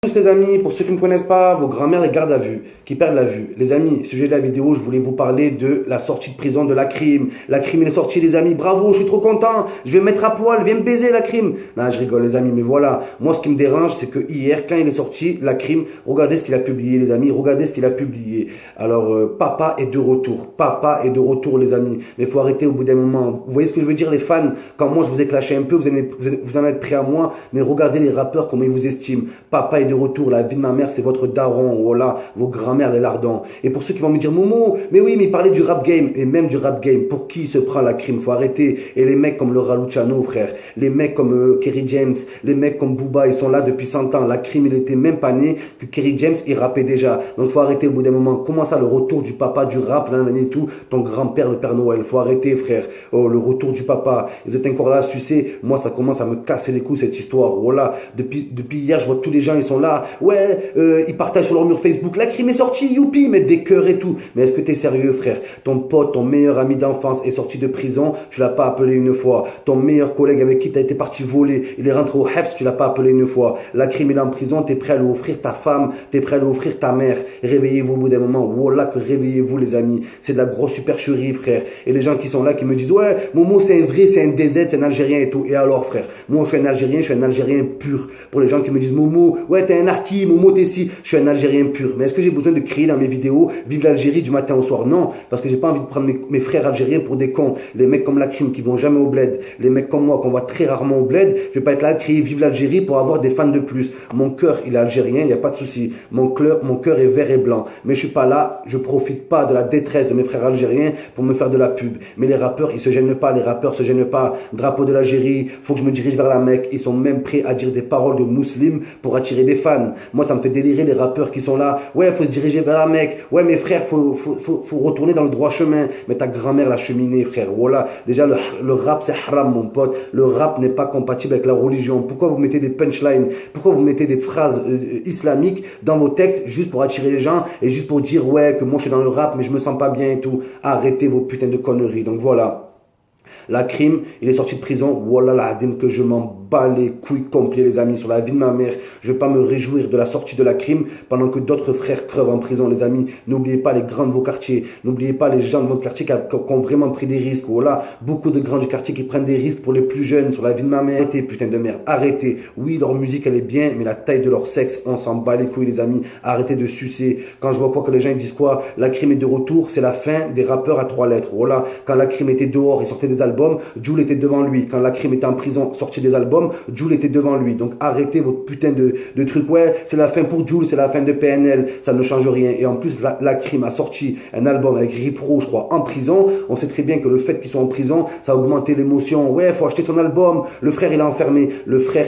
Tous les amis, pour ceux qui ne me connaissent pas, vos grand-mères les gardent à vue, qui perdent la vue. Les amis, sujet de la vidéo, je voulais vous parler de la sortie de prison de la crime. La crime est sortie les amis, bravo, je suis trop content, je vais me mettre à poil, viens me baiser la crime. Non, je rigole les amis, mais voilà, moi ce qui me dérange, c'est que hier, quand il est sorti, la crime, regardez ce qu'il a publié les amis, regardez ce qu'il a publié. Alors, papa est de retour les amis, mais il faut arrêter au bout d'un moment. Vous voyez ce que je veux dire les fans, quand moi je vous ai clashé un peu, vous en êtes prêts à moi, mais regardez les rappeurs, comment ils vous estiment. Papa est de retour, la vie de ma mère, c'est votre daron, voilà, vos grand-mères, les lardons. Et pour ceux qui vont me dire, Momo, mais oui, mais il parlait du rap game, et même du rap game, pour qui se prend la crime, faut arrêter. Et les mecs comme le Raluciano, frère, les mecs comme Kerry James, les mecs comme Booba, ils sont là depuis 100 ans, la crime, il était même pas né, que Kerry James, il rappait déjà. Donc faut arrêter au bout d'un moment. Comment ça, le retour du papa du rap, là, et tout, ton grand-père, le Père Noël, faut arrêter, frère. Oh, le retour du papa, ils étaient encore là à sucer, moi ça commence à me casser les couilles, cette histoire, voilà. Depuis hier, je vois tous les gens, ils sont là, ouais, ils partagent sur leur mur Facebook, la crime est sortie, youpi, ils mettent des cœurs et tout. Mais est-ce que t'es sérieux, frère? Ton pote, ton meilleur ami d'enfance est sorti de prison, tu l'as pas appelé une fois. Ton meilleur collègue avec qui t'as été parti voler, il est rentré au HEPS, tu l'as pas appelé une fois. La crime est en prison, t'es prêt à lui offrir ta femme, t'es prêt à lui offrir ta mère. Réveillez-vous au bout d'un moment, voilà que réveillez-vous les amis. C'est de la grosse supercherie, frère. Et les gens qui sont là, qui me disent, ouais, Momo c'est un vrai, c'est un DZ, c'est un Algérien et tout. Et alors, frère, moi je suis un Algérien pur. Pour les gens qui me disent, Momo, ouais, t'es un arki, Momo, t'es si, je suis un Algérien pur. Mais est-ce que j'ai besoin de crier dans mes vidéos, vive l'Algérie du matin au soir? Non, parce que j'ai pas envie de prendre mes frères algériens pour des cons. Les mecs comme la crime qui vont jamais au bled, les mecs comme moi qu'on voit très rarement au bled, je vais pas être là à crier vive l'Algérie pour avoir des fans de plus. Mon cœur, il est algérien, il n'y a pas de souci. Mon cœur est vert et blanc. Mais je suis pas là, je profite pas de la détresse de mes frères algériens pour me faire de la pub. Mais les rappeurs, ils se gênent pas, les rappeurs se gênent pas. Drapeau de l'Algérie, faut que je me dirige vers la Mecque. Ils sont même prêts à dire des paroles de musulmans pour attirer des fans. Moi, ça me fait délirer les rappeurs qui sont là. Ouais, faut se diriger vers la Mecque. Ouais, mes frères, faut retourner dans le droit chemin. Mais ta grand-mère l'a cheminée, frère. Voilà. Déjà, le rap, c'est haram, mon pote. Le rap n'est pas compatible avec la religion. Pourquoi vous mettez des punchlines? Pourquoi vous mettez des phrases islamiques dans vos textes juste pour attirer les gens et juste pour dire, ouais, que moi, je suis dans le rap, mais je me sens pas bien et tout. Arrêtez vos putains de conneries. Donc voilà. La crime, il est sorti de prison, voilà la hadim que je m'en bats les couilles complets les amis, sur la vie de ma mère. Je vais pas me réjouir de la sortie de la crime pendant que d'autres frères crevent en prison les amis. N'oubliez pas les grands de vos quartiers, n'oubliez pas les gens de votre quartier qui ont vraiment pris des risques. Voilà, beaucoup de grands du quartier qui prennent des risques pour les plus jeunes sur la vie de ma mère. Arrêtez putain de merde, arrêtez. Oui, leur musique elle est bien, mais la taille de leur sexe, on s'en bat les couilles les amis. Arrêtez de sucer. Quand je vois quoi que les gens ils disent quoi, la crime est de retour, c'est la fin des rappeurs à 3 lettres. Voilà, quand la crime était dehors, il sortait des albums. Jul était devant lui. Quand la crime était en prison, sorti des albums, Jul était devant lui. Donc arrêtez votre putain de truc. Ouais, c'est la fin pour Jul, c'est la fin de PNL. Ça ne change rien. Et en plus, la crime a sorti un album avec Ripro, je crois, en prison. On sait très bien que le fait qu'ils soient en prison, ça a augmenté l'émotion. Ouais, faut acheter son album. Le frère, il est enfermé. Le frère,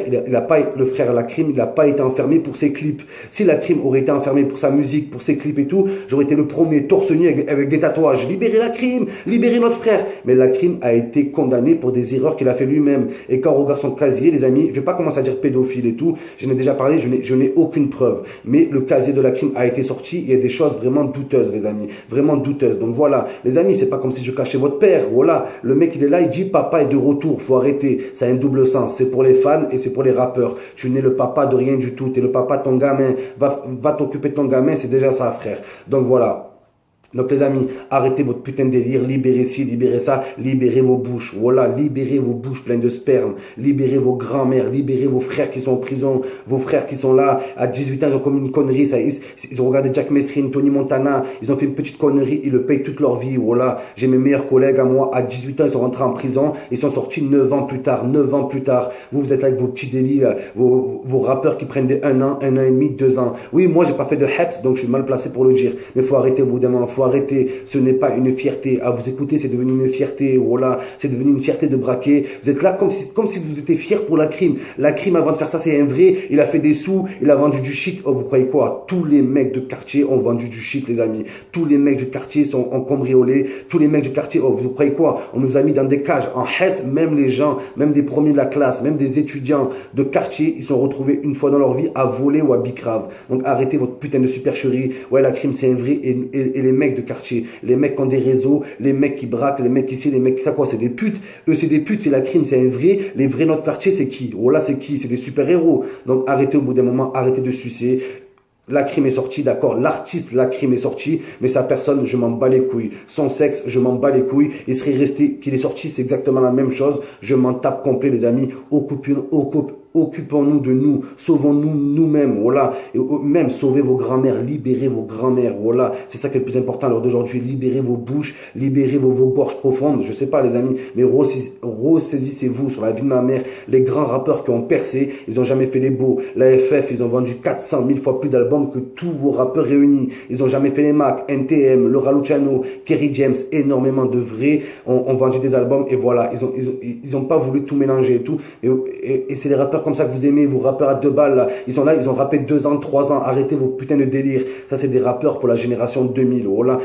le frère, la crime, il n'a pas été enfermé pour ses clips. Si la crime aurait été enfermée pour sa musique, pour ses clips et tout, j'aurais été le premier torse nu avec des tatouages. Libérez la crime, libérez notre frère. Mais la crime a été condamné pour des erreurs qu'il a fait lui-même. Et quand on regarde son casier, les amis, je vais pas commencer à dire pédophile et tout, j'en ai déjà parlé, je n'ai aucune preuve. Mais le casier de la crime a été sorti, il y a des choses vraiment douteuses, les amis. Vraiment douteuses. Donc voilà, les amis, c'est pas comme si je cachais votre père. Voilà, le mec, il est là, il dit papa est de retour, faut arrêter. Ça a un double sens. C'est pour les fans et c'est pour les rappeurs. Tu n'es le papa de rien du tout, tu es le papa de ton gamin. Va t'occuper de ton gamin, c'est déjà ça, frère. Donc voilà. Donc les amis, arrêtez votre putain de délire, libérez ci, libérez ça, libérez vos bouches, voilà, libérez vos bouches pleines de sperme, libérez vos grands-mères, libérez vos frères qui sont en prison, vos frères qui sont là, à 18 ans ils ont commis une connerie, ça, ils ont regardé Jack Mesrine, Tony Montana, ils ont fait une petite connerie, ils le payent toute leur vie, voilà, j'ai mes meilleurs collègues à moi, à 18 ans ils sont rentrés en prison, ils sont sortis 9 ans plus tard, vous êtes là avec vos petits délits, vos rappeurs qui prennent des 1 an et demi, 2 ans, oui moi j'ai pas fait de HEPS donc je suis mal placé pour le dire, mais faut arrêter au bout d'un moment, faut arrêter, ce n'est pas une fierté. À vous écouter, c'est devenu une fierté. Voilà, c'est devenu une fierté de braquer. Vous êtes là comme si vous étiez fiers pour la crime. La crime, avant de faire ça, c'est un vrai. Il a fait des sous, il a vendu du shit. Oh, vous croyez quoi? Tous les mecs de quartier ont vendu du shit, les amis. Tous les mecs du quartier sont en cambriolé. Tous les mecs du quartier, oh, vous croyez quoi? On nous a mis dans des cages. En Hesse, même les gens, même des premiers de la classe, même des étudiants de quartier, ils sont retrouvés une fois dans leur vie à voler ou à bicrave. Donc arrêtez votre putain de supercherie. Ouais, la crime, c'est un vrai. Et les mecs mecs de quartier, les mecs qui ont des réseaux, les mecs qui braquent, les mecs ici, les mecs ça quoi, c'est des putes. Eux c'est des putes, c'est la crime, c'est un vrai. Les vrais notre quartier c'est qui? Oh là c'est qui? C'est des super héros. Donc arrêtez au bout d'un moment, arrêtez de sucer. La crime est sortie, d'accord, l'artiste, la crime est sortie, mais sa personne, je m'en bats les couilles. Son sexe, je m'en bats les couilles. Il serait resté, qu'il est sorti, c'est exactement la même chose. Je m'en tape complet, les amis. Occupons-nous de nous, sauvons-nous nous-mêmes, voilà. Et même sauvez vos grands-mères, libérez vos grands-mères, voilà. C'est ça qui est le plus important à l'heure d'aujourd'hui. Libérez vos bouches, libérez vos gorges profondes. Je sais pas, les amis, mais ressaisissez-vous sur la vie de ma mère. Les grands rappeurs qui ont percé, ils ont jamais fait les beaux. La FF, ils ont vendu 400 000 fois plus d'albums que tous vos rappeurs réunis. Ils ont jamais fait les Mac, NTM, Laura Luciano, Kerry James, énormément de vrais ont vendu des albums et voilà. Ils ont pas voulu tout mélanger et tout. Et c'est les rappeurs comme ça que vous aimez, vos rappeurs à 2 balles, là. Ils sont là, ils ont rappé 2 ans, 3 ans. Arrêtez vos putains de délires. Ça, c'est des rappeurs pour la génération 2000. Voilà.